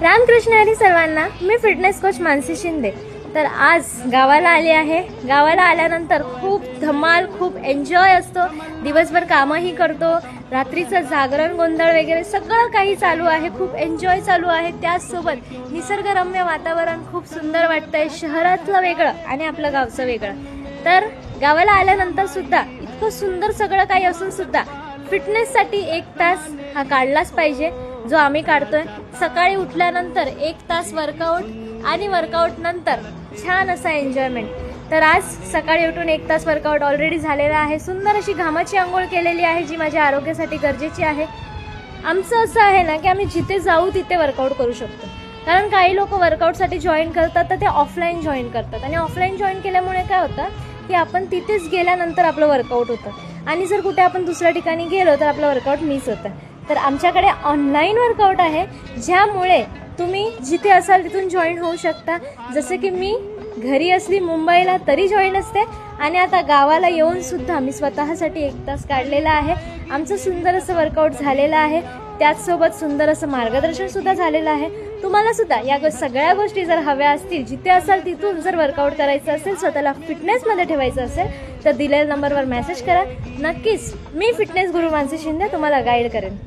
रामकृष्ण हरी सर्वांना. मी fitness coach Mansi Shinde. तर आज गावाला आले आहे. गावाला आल्यानंतर खूप धमाल, खूप एन्जॉय असतो. दिवसभर कामही करतो, रात्रीचं जागरण गोंधळ वगैरे सगळं काही चालू आहे. खूप एन्जॉय चालू आहे. त्याचसोबत निसर्गरम्य वातावरण खूप सुंदर वाटतंय. शहरातलं वेगळं आणि आपलं गावचं वेगळं. तर गावाला आल्यानंतर सुद्धा इतकं सुंदर सगळं काही असून सुद्धा फिटनेससाठी 1 तास हा काढलाच पाहिजे, जो आम्ही काढतोय. सकाळी उठल्यानंतर 1 तास वर्कआउट आणि वर्कआउट नंतर छान असा एन्जॉयमेंट. तर आज सकाळी उठून 1 तास वर्कआउट ऑलरेडी झालेला आहे. सुंदर अशी घामाची आंघोळ केलेली आहे, जी माझ्या आरोग्यासाठी गरजेची आहे. आमचं असं आहे ना की आम्ही जिथे जाऊ तिथे वर्कआउट करू शकतो. कारण काही लोक वर्कआउटसाठी जॉईन करतात तर ते ऑफलाईन जॉईन करतात, आणि ऑफलाईन जॉईन केल्यामुळे काय होतं की आपण तिथेच गेल्यानंतर आपलं वर्कआउट होतं, आणि जर कुठे आपण दुसऱ्या ठिकाणी गेलो तर आपलं वर्कआउट मिस होतं. तर आमच्याकडे ऑनलाईन वर्कआउट आहे, ज्यामुळे तुम्ही जिथे असाल तिथून जॉईन होऊ शकता. जसं की मी घरी असली मुंबईला तरी जॉईन असते, आणि आता गावाला येऊन सुद्धा मी स्वतःसाठी 1 तास काढलेला आहे. आमचं सुंदर असं वर्कआउट झालेलं आहे. त्याचसोबत सुंदर असं मार्गदर्शन सुद्धा झालेलं आहे. तुम्हाला सुद्धा या सगळ्या गोष्टी जर हव्या असतील, जिथे असाल तिथून जर वर्कआउट करायचं असेल, स्वतःला फिटनेसमध्ये ठेवायचं असेल, तर दिलेल्या नंबरवर मेसेज करा. नक्कीच मी फिटनेस गुरु मानसी शिंदे तुम्हाला गाईड करेन.